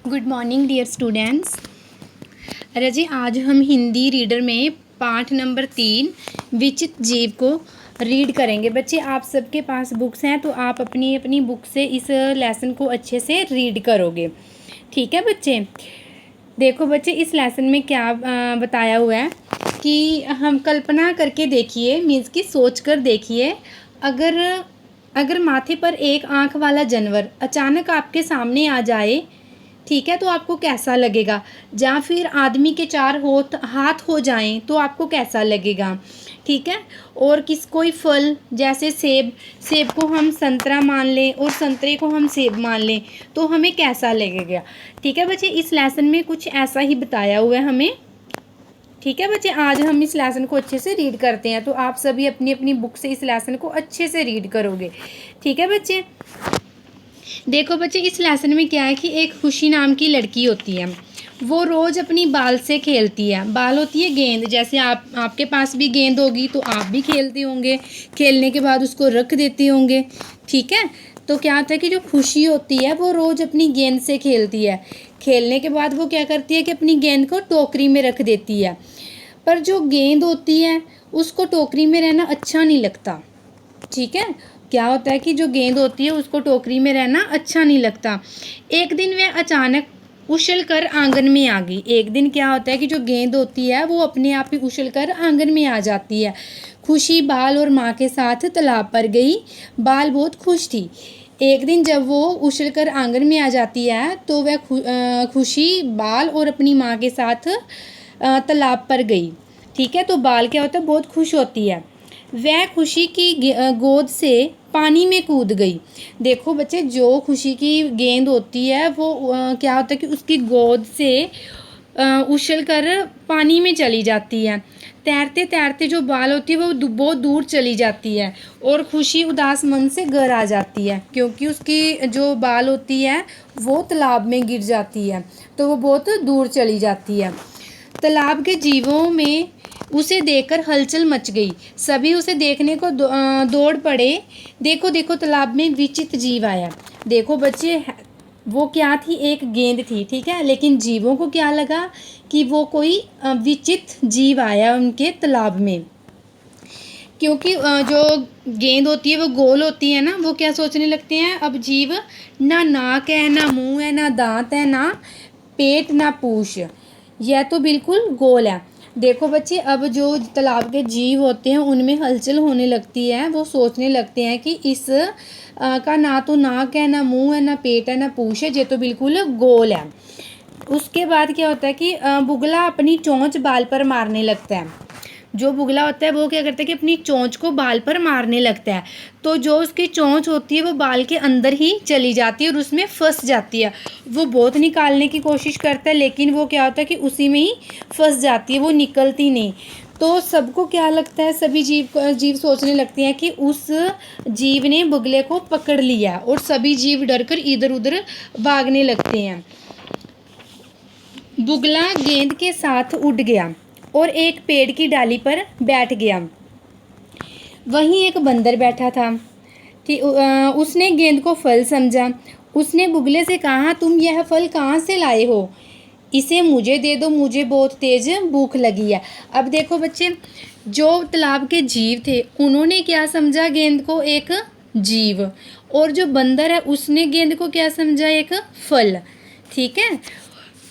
Good morning dear students. अरे जी, आज हम हिंदी रीडर में पाठ नंबर 3 विचित्र जीव को रीड करेंगे। बच्चे, आप सबके पास बुक्स हैं तो आप अपनी अपनी बुक से इस लेसन को अच्छे से रीड करोगे। ठीक है बच्चे। देखो बच्चे, इस लेसन में क्या बताया हुआ है कि हम कल्पना करके देखिए, मीन्स कि सोच कर देखिए, अगर माथे पर एक आँख वाला जानवर अचानक आपके सामने आ जाए, ठीक है, तो आपको कैसा लगेगा। या फिर आदमी के 4 हाथ हो जाएं तो आपको कैसा लगेगा। ठीक है। और कोई फल जैसे सेब को हम संतरा मान लें और संतरे को हम सेब मान लें तो हमें कैसा लगेगा। ठीक है बच्चे, इस लेसन में कुछ ऐसा ही बताया हुआ है हमें। ठीक है बच्चे, आज हम इस लेसन को अच्छे से रीड करते हैं, तो आप सभी अपनी अपनी बुक से इस लेसन को अच्छे से रीड करोगे। ठीक है बच्चे। देखो बच्चे, इस लेसन में क्या है कि एक खुशी नाम की लड़की होती है। वो रोज़ अपनी बाल से खेलती है। बाल होती है गेंद, जैसे आपके पास भी गेंद होगी तो आप भी खेलते होंगे। खेलने के बाद उसको रख देते होंगे। ठीक है। तो क्या होता है कि जो खुशी होती है वो रोज़ अपनी गेंद से खेलती है। खेलने के बाद वो क्या करती है कि अपनी गेंद को टोकरी में रख देती है। पर जो गेंद होती है उसको टोकरी में रहना अच्छा नहीं लगता। ठीक है। क्या होता है कि जो गेंद होती है उसको टोकरी में रहना अच्छा नहीं लगता। एक दिन वह अचानक उछल कर आंगन में आ गई। एक दिन क्या होता है कि जो गेंद होती है वो अपने आप ही उछल कर आंगन में आ जाती है। खुशी बाल और माँ के साथ तालाब पर गई। बाल बहुत खुश थी। एक दिन जब वो उछल कर आंगन में आ जाती है तो वह खुशी बाल और अपनी माँ के साथ तालाब पर गई। ठीक है। तो बाल क्या होता है, बहुत खुश होती है। वह खुशी की गोद से पानी में कूद गई। देखो बच्चे, जो खुशी की गेंद होती है वो क्या होता है कि उसकी गोद से उछल कर पानी में चली जाती है। तैरते तैरते जो बाल होती है वो बहुत दूर चली जाती है और खुशी उदास मन से घर आ जाती है, क्योंकि उसकी जो बाल होती है वो तालाब में गिर जाती है, तो वो बहुत दूर चली जाती है। तालाब के जीवों में उसे देखकर हलचल मच गई। सभी उसे देखने को दौड़ पड़े। देखो देखो, तालाब में विचित्र जीव आया। देखो बच्चे, वो क्या थी, एक गेंद थी। ठीक है। लेकिन जीवों को क्या लगा कि वो कोई विचित्र जीव आया उनके तालाब में, क्योंकि जो गेंद होती है वो गोल होती है ना। वो क्या सोचने लगते हैं, अब जीव ना नाक है, ना मुंह है, ना दांत है, ना पेट, ना पूंछ, यह तो बिल्कुल गोल है। देखो बच्चे, अब जो तालाब के जीव होते हैं उनमें हलचल होने लगती है। वो सोचने लगते हैं कि इस का ना तो नाक है, ना मुंह है, ना पेट है, ना पूंछ है, ये तो बिल्कुल गोल है। उसके बाद क्या होता है कि बुगला अपनी चोंच बाल पर मारने लगता है। जो बुगला होता है वो क्या करता है कि अपनी चोंच को बाल पर मारने लगता है। तो जो उसकी चोंच होती है वो बाल के अंदर ही चली जाती है और उसमें फंस जाती है। वो बहुत निकालने की कोशिश करता है, लेकिन वो क्या होता है कि उसी में ही फंस जाती है, वो निकलती नहीं। तो सबको क्या लगता है, सभी जीव सोचने लगते हैं कि उस जीव ने बुगले को पकड़ लिया, और सभी जीव डरकर इधर उधर भागने लगते हैं। बुगला गेंद के साथ उड़ गया और एक पेड़ की डाली पर बैठ गया। वहीं एक बंदर बैठा था। उसने गेंद को फल समझा। उसने बुगले से कहा, तुम यह फल कहाँ से लाए हो? इसे मुझे दे दो, मुझे बहुत तेज भूख लगी है। अब देखो बच्चे, जो तालाब के जीव थे उन्होंने क्या समझा, गेंद को एक जीव, और जो बंदर है उसने गेंद को क्या समझा, एक फल। ठीक है।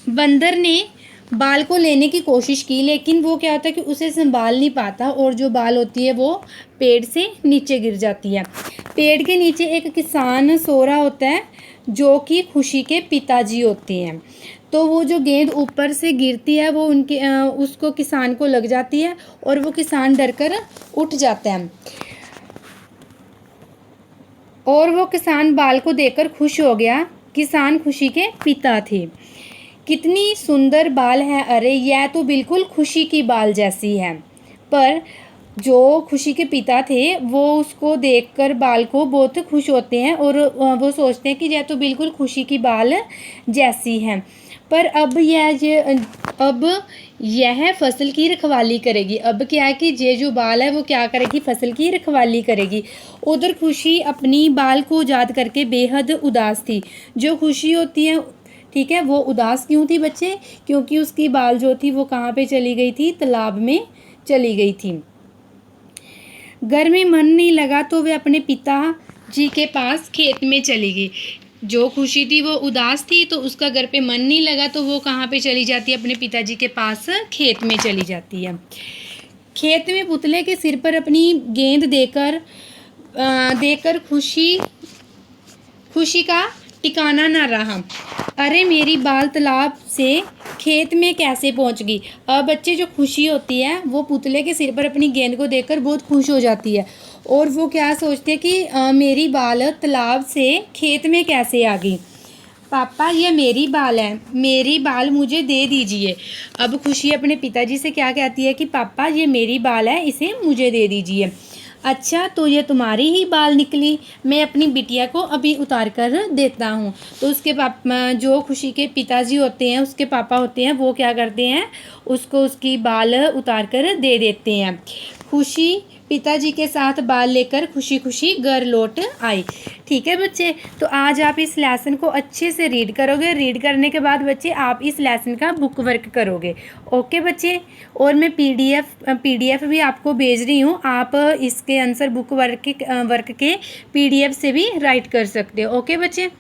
बंदर ने बाल को लेने की कोशिश की, लेकिन वो क्या होता है कि उसे संभाल नहीं पाता, और जो बाल होती है वो पेड़ से नीचे गिर जाती है। पेड़ के नीचे एक किसान सो रहा होता है, जो कि खुशी के पिताजी होते हैं। तो वो जो गेंद ऊपर से गिरती है वो उसको किसान को लग जाती है, और वो किसान डरकर उठ जाता है। और वो किसान बाल को देखकर खुश हो गया। किसान खुशी के पिता थे। कितनी सुंदर बाल है, अरे यह तो बिल्कुल खुशी की बाल जैसी है। पर जो खुशी के पिता थे वो उसको देखकर बाल को बहुत खुश होते हैं, और वो सोचते हैं कि यह तो बिल्कुल खुशी की बाल जैसी है। पर अब यह फसल की रखवाली करेगी। अब क्या है कि ये जो बाल है वो क्या करेगी, फसल की रखवाली करेगी। उधर खुशी अपनी बाल को याद करके बेहद उदास थी। जो खुशी होती है ठीक है। वो उदास क्यों थी बच्चे? क्योंकि उसकी बाल जो थी वो कहाँ पे चली गई थी? तालाब में चली गई थी। घर में मन नहीं लगा तो वे अपने पिताजी के पास खेत में चली गई। जो खुशी थी वो उदास थी, तो उसका घर पे मन नहीं लगा तो वो कहाँ पे चली जाती है? अपने पिताजी के पास खेत में चली जाती है। खेत में पुतले के सिर पर अपनी गेंद देकर खुशी का ठिकाना न रहा। अरे मेरी बाल तालाब से खेत में कैसे पहुंच गई? अब बच्चे जो खुशी होती है वो पुतले के सिर पर अपनी गेंद को देखकर बहुत खुश हो जाती है और वो क्या सोचते हैं कि मेरी बाल तालाब से खेत में कैसे आ गई? पापा ये मेरी बाल है, मेरी बाल मुझे दे दीजिए। अब खुशी अपने पिताजी से क्या कहती है कि पापा ये मेरी बाल है, इसे मुझे दे दीजिए। अच्छा तो ये तुम्हारी ही बाल निकली, मैं अपनी बिटिया को अभी उतार कर देता हूँ। तो उसके पापा, जो खुशी के पिताजी होते हैं, उसके पापा होते हैं, वो क्या करते हैं? उसको उसकी बाल उतार कर दे देते हैं। खुशी पिताजी के साथ बाल लेकर खुशी खुशी घर लौट आई। ठीक है बच्चे, तो आज आप इस लेसन को अच्छे से रीड करोगे। रीड करने के बाद बच्चे आप इस लेसन का बुक वर्क करोगे। ओके बच्चे, और मैं पीडीएफ भी आपको भेज रही हूँ। आप इसके आंसर बुक वर्क के पीडीएफ से भी राइट कर सकते हो। ओके बच्चे।